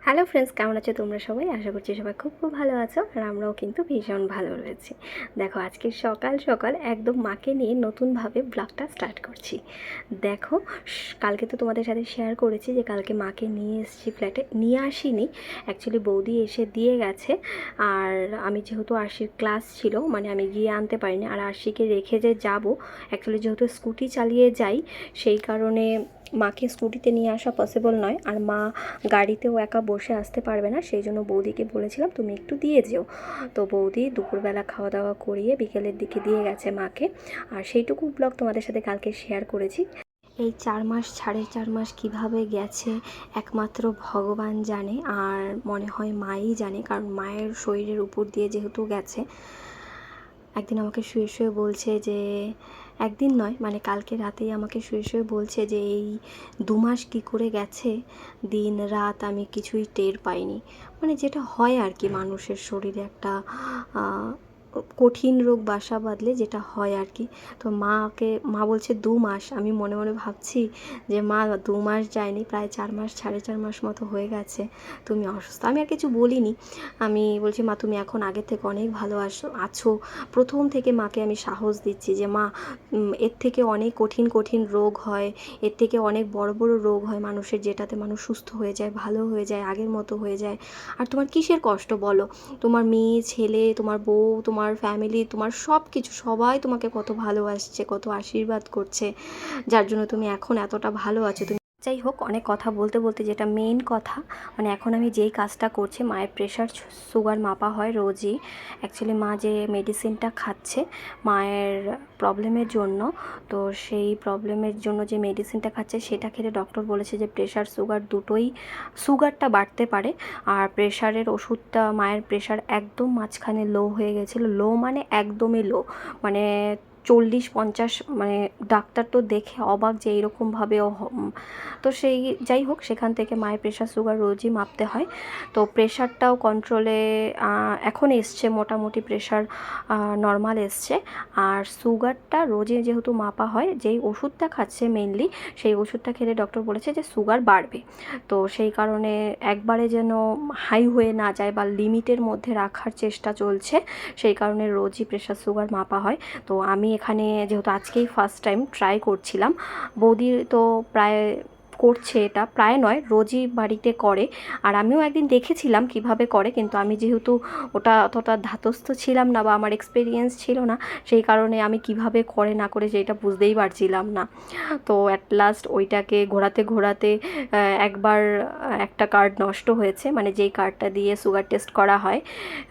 Hello friends, কেমন আছো তোমরা সবাই? আশা করছি সবাই খুব খুব ভালো আছো। আর আমরাও কিন্তু ভীষণ ভালো রয়েছি। দেখো, আজকে সকাল সকাল একদম মাকে নিয়ে নতুনভাবে ব্লগটা স্টার্ট করছি। দেখো, কালকে তো তোমাদের সাথে শেয়ার করেছি যে কালকে মাকে নিয়ে এসেছি ফ্ল্যাটে। নিয়ে আসিনি, অ্যাকচুয়ালি বৌদি এসে দিয়ে গেছে। আর আমি যেহেতু আরশির ক্লাস ছিল, মানে আমি গিয়ে আনতে পারিনি। আর আরশিকে রেখে যে যাবো, অ্যাকচুয়ালি যেহেতু স্কুটি চালিয়ে যাই, সেই কারণে মাকে স্কুটিতে নিয়ে আসা পসিবল নয়। আর মা গাড়িতেও একা বসে আসতে পারবে না, সেই জন্য বৌদিকে বলেছিলাম তুমি একটু দিয়ে যেও। তো বৌদি দুপুরবেলা খাওয়া দাওয়া করিয়ে বিকেলের দিকে দিয়ে গেছে মাকে। আর সেইটুকু ব্লগ তোমাদের সাথে কালকে শেয়ার করেছি। এই 4 মাস 4.5 মাস কীভাবে গেছে একমাত্র ভগবান জানে, আর মনে হয় মাই জানে, কারণ মায়ের শরীরের উপর দিয়ে যেহেতু গেছে। একদিন আমাকে শুয়ে শুয়ে বলছে যে, একদিন নয় মানে কালকে রাতেই আমাকে শুয়ে শুয়ে বলছে যে এই 2 মাস কী করে গেছে, দিন রাত আমি কিছুই টের পাইনি। মানে যেটা হয় আর কি, মানুষের শরীরে একটা কঠিন রোগ বাসা বাঁধলে যেটা হয় আর কি। তো মা বলছে 2 মাস। আমি মনে মনে ভাবছি যে মা 2 মাস যায়নি, প্রায় 4 মাস 4.5 মাস মতো হয়ে গেছে তুমি অসুস্থ। আমি আর কিছু বলিনি। আমি বলছি মা তুমি এখন আগের থেকে অনেক ভালো আছো। প্রথম থেকে মাকে আমি সাহস দিচ্ছি যে মা, এর থেকে অনেক কঠিন কঠিন রোগ হয়, এর থেকে অনেক বড় বড় রোগ হয় মানুষের, যেটাতে মানুষ সুস্থ হয়ে যায়, ভালো হয়ে যায়, আগের মতো হয়ে যায়। আর তোমার কিসের কষ্ট বলো? তোমার মেয়ে ছেলে, তোমার বউ, তোমার ফ্যামিলি, তোমার সব কিছু, সবাই তোমাকে কত ভালোবাসছে, কত আশীর্বাদ করছে, যার জন্য তুমি এখন এতটা ভালো আছো। তুমি যাই হোক, অনেক কথা বলতে বলতে যেটা মেইন কথা, মানে এখন আমি যেই কাজটা করছি, মায়ের প্রেশার সুগার মাপা হয় রোজই। অ্যাকচুয়ালি মা যে মেডিসিনটা খাচ্ছে মায়ের প্রবলেমের জন্য, তো সেই প্রবলেমের জন্য যে মেডিসিনটা খাচ্ছে সেটা খেলে ডক্টর বলেছে যে প্রেশার সুগার দুটোই, সুগারটা বাড়তে পারে। আর প্রেশারের ওষুধটা, মায়ের প্রেশার একদম মাঝখানে লো হয়ে গেছিলো। লো মানে একদমই লো, মানে 40-50, মানে ডাক্তার তো দেখে অবাক যে এইরকমভাবে তো সেই যাই হোক, সেখান থেকে মায়ের প্রেশার সুগার রোজই মাপতে হয়। তো প্রেশারটাও কন্ট্রোলে এখন এসছে, মোটামুটি প্রেশার নর্মাল এসছে। আর সুগারটা রোজই যেহেতু মাপা হয়, যেই ওষুধটা খাচ্ছে মেনলি, সেই ওষুধটা খেলে ডক্টর বলেছে যে সুগার বাড়বে। তো সেই কারণে একবারে যেন হাই হয়ে না যায় বা লিমিটের মধ্যে রাখার চেষ্টা চলছে, সেই কারণে রোজই প্রেশার সুগার মাপা হয়। তো আমি এখানে যেহেতু আজকেই ফার্স্ট টাইম ট্রাই করছিলাম, বৌদি তো প্রায় করছে, এটা প্রায় নয় রোজই বাড়িতে করে। আর আমিও একদিন দেখেছিলাম কিভাবে করে, কিন্তু আমি যেহেতু ওটা অতটা ধাতস্থ ছিলাম না বা আমার এক্সপিরিয়েন্স ছিল না, সেই কারণে আমি কিভাবে করে না করে সেটা বুঝতেই পারছিলাম না। তো অ্যাট লাস্ট ওইটাকে ঘোরাতে ঘোরাতে একবার একটা কার্ড নষ্ট হয়েছে, মানে যেই কার্ডটা দিয়ে সুগার টেস্ট করা হয়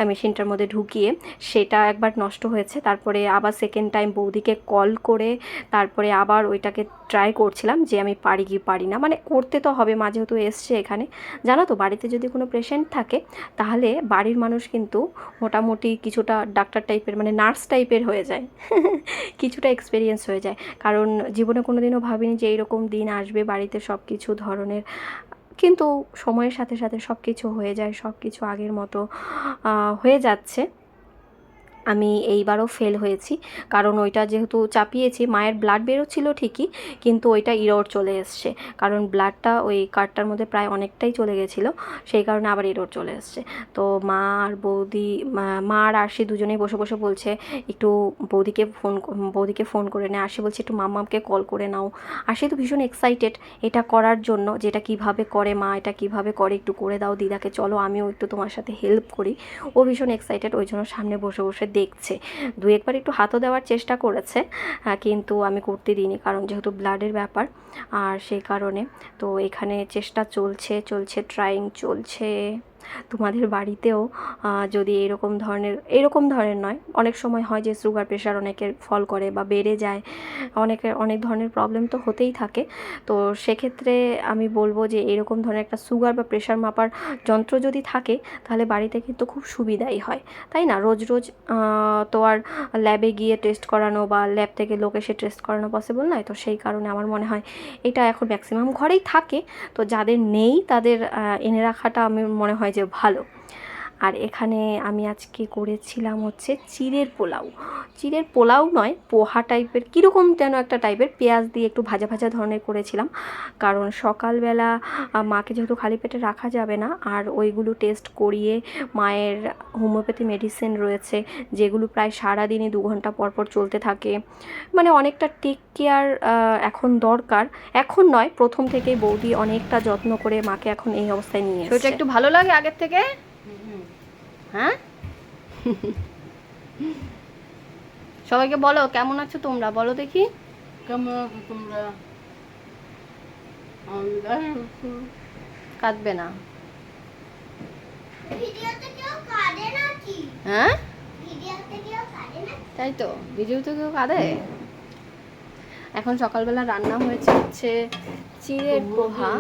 মেশিনটার মধ্যে ঢুকিয়ে, সেটা একবার নষ্ট হয়েছে। তারপরে আবার সেকেন্ড টাইম বৌদিকে কল করে তারপরে আবার ওইটাকে ট্রাই করছিলাম যে আমি পারি কি পারি না, মানে করতে তো হবে, মা যেহেতু এসছে এখানে। জানো তো, বাড়িতে যদি কোনো পেশেন্ট থাকে তাহলে বাড়ির মানুষ কিন্তু মোটামুটি কিছুটা ডাক্তার টাইপের, মানে নার্স টাইপের হয়ে যায়। কিছুটা এক্সপিরিয়েন্স হয়ে যায়, কারণ জীবনে কোনো দিনও ভাবিনি যে এইরকম দিন আসবে বাড়িতে সব কিছু ধরনের। কিন্তু সময়ের সাথে সাথে সব কিছু হয়ে যায়, সব কিছু আগের মতো হয়ে যাচ্ছে। আমি এইবারও ফেল হয়েছি, কারণ ওইটা যেহেতু চাপিয়েছি, মায়ের ব্লাড বেরোচ্ছিল ঠিকই, কিন্তু ওইটা ইরোর চলে এসছে, কারণ ব্লাডটা ওই কার্ডটার মধ্যে প্রায় অনেকটাই চলে গেছিলো, সেই কারণে আবার ইরোর চলে এসছে। তো মা আর বৌদি, মা আর আরশি দুজনেই বসে বসে বলছে একটু বৌদিকে ফোন করে নে। আরশি বলছে একটু মাম্মাকে কল করে নাও। আরশি তো ভীষণ এক্সাইটেড এটা করার জন্য, যেটা কিভাবে করে মা, এটা কিভাবে করে একটু করে দাও দিদাকে, চলো আমিও একটু তোমার সাথে হেল্প করি। ও ভীষণ এক্সাইটেড, ওই জন্য সামনে বসে বসে দেখছে। দু একবার একটু হাতও দেওয়ার চেষ্টা করেছে, কিন্তু আমি করতে দিইনি, কারণ যেহেতু ব্লাডের ব্যাপার, আর সেই কারণে। তো এখানে চেষ্টা চলছে চলছে, ট্রাইং চলছে। তোমাদের বাড়িতেও যদি এরকম ধরনের নয়, অনেক সময় হয় যে সুগার প্রেশার অনেকের ফল করে বা বেড়ে যায়, অনেক ধরনের প্রবলেম তো হতেই থাকে। তো সেক্ষেত্রে আমি বলবো যে এরকম ধরনের একটা সুগার বা প্রেশার মাপার যন্ত্র যদি থাকে তাহলে বাড়িতে কিন্তু খুব সুবিধাই হয়, তাই না? রোজ রোজ তো আর ল্যাবে গিয়ে টেস্ট করানো বা ল্যাব থেকে লোক এসে টেস্ট করানো পসিবল নয়। তো সেই কারণে আমার মনে হয় এটা এখন ম্যাক্সিমাম ঘরেই থাকে, তো যাদের নেই তাদের এনে রাখাটা আমি মনে হয় যে ভালো। আর এখানে আমি আজকে করেছিলাম হচ্ছে চিড়ের পোলাও। চিড়ের পোলাও নয়, পোহা টাইপের, কীরকম যেন একটা টাইপের, পেঁয়াজ দিয়ে একটু ভাজা ভাজা ধরনের করেছিলাম। কারণ সকালবেলা মাকে যেহেতু খালি পেটে রাখা যাবে না, আর ওইগুলো টেস্ট করিয়ে মায়ের হোমিওপ্যাথি মেডিসিন রয়েছে যেগুলো প্রায় সারাদিনই 2 ঘন্টা পর পর চলতে থাকে, মানে অনেকটা টেক কেয়ার এখন দরকার। এখন নয়, প্রথম থেকেই বৌদি অনেকটা যত্ন করে মাকে এখন এই অবস্থায় নিয়ে এসেছে। শরীরটা একটু ভালো লাগে আগের থেকে? হ্যাঁ। সবাইকে বলো কেমন আছো তোমরা, বলো দেখি কেমন আছো তোমরা? কাঁদবে না। ভিডিওতে কেউ কাঁদে নাকি? হ্যাঁ ভিডিওতে কেউ কাঁদে না? তাই তো, ভিডিওতে কেউ কাঁদে। এখন সকালবেলা রান্না হয়েছে হচ্ছে চিড়ের পোহা।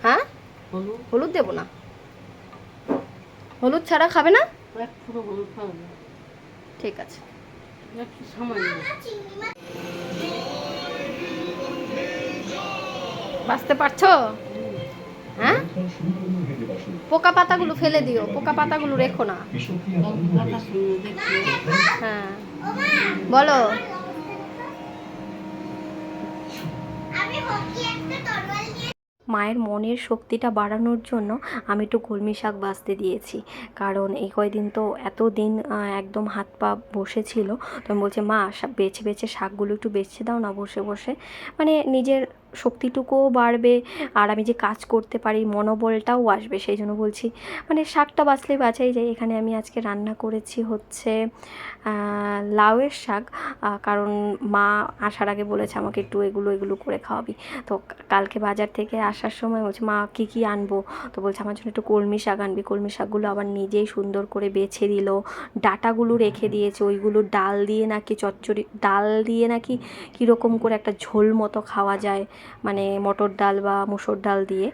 হ্যাঁ, হলুদ দেবো না? হলুদ ছাড়া খাবে না? এক ফুটো হলুদ খাবে, ঠিক আছে। একটু সামান্য। চিংড়ি মাছ বাঁচতে পারছো? হ্যাঁ, পোকা পাতাগুলো ফেলে দিও, পোকা পাতাগুলো রেখো না। কথা শুনে দেখছি। হ্যাঁ, বলো। আমি হকি একটা তরোয়াল নিয়ে মায়ের মনের শক্তিটা বাড়ানোর জন্য আমি একটু কলমি শাক বাছতে দিয়েছি। কারণ এই কয়দিন তো এত দিন একদম হাত পা বসেছিল, তো আমি বলছি মা বেছে বেছে শাকগুলো একটু বেছে দাও না বসে বসে, মানে নিজের শক্তিটুকুও বাড়বে, আর আমি যে কাজ করতে পারি মনোবলটাও আসবে, সেই জন্য বলছি মানে শাকটা বাছলেই বাছাই যায়। এখানে আমি আজকে রান্না করেছি হচ্ছে লাউয়ের শাক, কারণ মা আসার আগে বলেছে আমাকে একটু এগুলো এগুলো করে খাওয়াবি। তো কালকে বাজার থেকে আসার সময় বলছে মা কী কী আনবো, তো বলছে আমার জন্য একটু কলমি শাক আনবি। কলমি শাকগুলো আবার নিজেই সুন্দর করে বেছে দিল, ডাঁটাগুলো রেখে দিয়েছে, ওইগুলো ডাল দিয়ে নাকি চচ্চড়ি, ডাল দিয়ে নাকি কীরকম করে একটা ঝোল মতো খাওয়া যায়, মানে মটর ডাল বা মুসুর ডাল দিয়ে।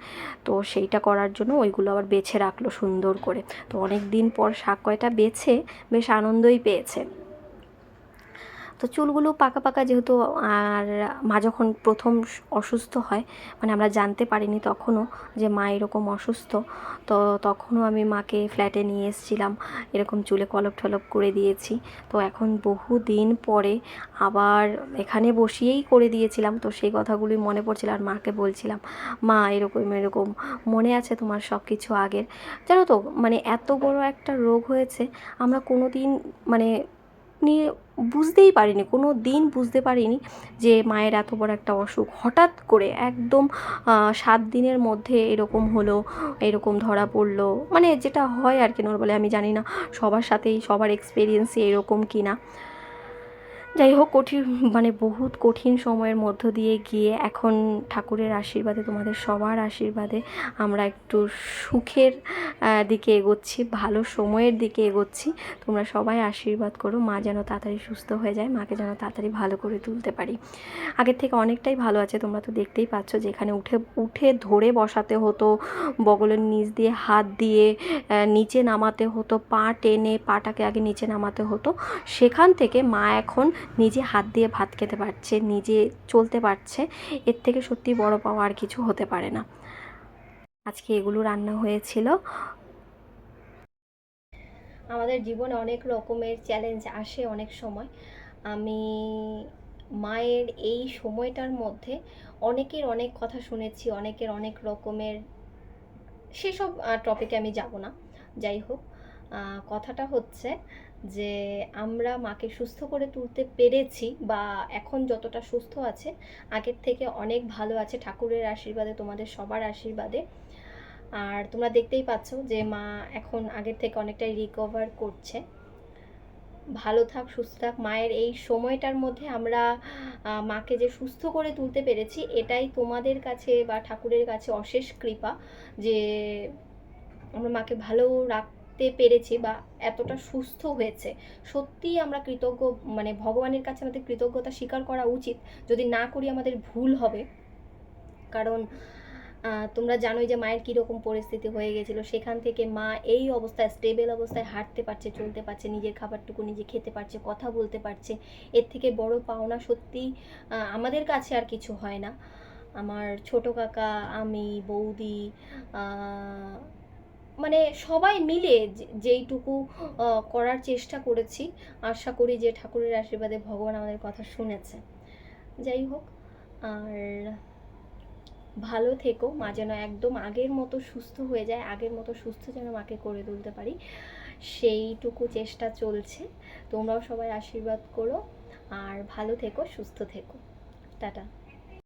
তো সেইটা করার জন্য ওইগুলো আবার বেছে রাখলো সুন্দর করে। তো অনেক দিন পর শাক কয়টা বেছে বেশ আনন্দই পেয়েছে। তো চুলগুলো পাকা পাকা যেহেতু, আর মা যখন প্রথম অসুস্থ হয়, মানে আমরা জানতে পারিনি তখনও যে মা এরকম অসুস্থ, তো তখনও আমি মাকে ফ্ল্যাটে নিয়ে এসেছিলাম, এরকম চুলে কলপ টলপ করে দিয়েছি। তো এখন বহু দিন পরে আবার এখানে বসিয়েই করে দিয়েছিলাম, তো সেই কথাগুলোই মনে পড়ছিল, আর মাকে বলছিলাম মা এরকম এরকম মনে আছে তোমার সব কিছু আগের। জানো তো, মানে এত বড় একটা রোগ হয়েছে, আমরা কোনো দিন মানে নিয়ে বুঝতেই পারিনি, কোনো দিন বুঝতে পারিনি যে মায়ের এত বড় একটা অসুখ হঠাৎ করে একদম 7 দিনের মধ্যে এরকম হলো, এরকম ধরা পড়লো, মানে যেটা হয় আর কি নর্মালি। আমি জানি না সবার সাথেই সবার এক্সপিরিয়েন্সই এরকম কি না। যাই হোক, কঠিন মানে বহুত কঠিন সময়ের মধ্য দিয়ে গিয়ে এখন ঠাকুরের আশীর্বাদে, তোমাদের সবার আশীর্বাদে আমরা একটু সুখের দিকে এগোচ্ছি, ভালো সময়ের দিকে এগোচ্ছি। তোমরা সবাই আশীর্বাদ করো মা যেন তাড়াতাড়ি সুস্থ হয়ে যায়, মাকে যেন তাড়াতাড়ি ভালো করে তুলতে পারি। আগের থেকে অনেকটাই ভালো আছে, তোমরা তো দেখতেই পাচ্ছ, যেখানে উঠে উঠে ধরে বসাতে হতো, বগলের নিচ দিয়ে হাত দিয়ে নিচে নামাতে হতো, পা টেনে পাটাকে আগে নিচে নামাতে হতো, সেখান থেকে মা এখন নিজে হাত দিয়ে ভাত খেতে পারছে, নিজে চলতে পারছে। এর থেকে সত্যি বড় পাওয়া আর কিছু হতে পারে না। আজকে এগুলো রান্না হয়েছিল। আমাদের জীবনে অনেক রকমের চ্যালেঞ্জ আসে অনেক সময়। আমি মায়ের এই সময়টার মধ্যে অনেকের অনেক কথা শুনেছি, অনেকের অনেক রকমের, সেসব টপিকে আমি যাব না। যাই হোক, কথাটা হচ্ছে যে আমরা মাকে সুস্থ করে তুলতে পেরেছি, বা এখন যতটা সুস্থ আছে আগের থেকে অনেক ভালো আছে ঠাকুরের আশীর্বাদে, তোমাদের সবার আশীর্বাদে। আর তোমরা দেখতেই পাচ্ছ যে মা এখন আগের থেকে অনেকটাই রিকভার করছে। ভালো থাক, সুস্থ থাক। মায়ের এই সময়টার মধ্যে আমরা মাকে যে সুস্থ করে তুলতে পেরেছি, এটাই তোমাদের কাছে বা ঠাকুরের কাছে অশেষ কৃপা, যে আমরা মাকে ভালো রাখতে পেরেছি বা এতটা সুস্থ হয়েছে। সত্যিই আমরা কৃতজ্ঞ, মানে ভগবানের কাছে আমাদের কৃতজ্ঞতা স্বীকার করা উচিত। যদি না করি আমাদের ভুল হবে, কারণ তোমরা জানোই যে মায়ের কীরকম পরিস্থিতি হয়ে গেছিলো, সেখান থেকে মা এই অবস্থায় স্টেবল অবস্থায় হাঁটতে পারছে, চলতে পারছে, নিজের খাবারটুকু নিজে খেতে পারছে, কথা বলতে পারছে। এর থেকে বড় পাওনা সত্যি আমাদের কাছে আর কিছু হয় না। আমার ছোট কাকা, আমি, বৌদি, মানে মানে সবাই মিলে যেইটুকু করার চেষ্টা করেছি, আশা করি যে ঠাকুরের আশীর্বাদে ভগবান আমাদের কথা শুনেছে। যাই হোক, আর ভালো থেকো, মা যেন একদম আগের মতো সুস্থ হয়ে যায়, আগের মতো সুস্থ যেন মাকে করে তুলতে পারি, সেইটুকু চেষ্টা চলছে। তোমরাও সবাই আশীর্বাদ করো, আর ভালো থেকো, সুস্থ থেকো। টাটা।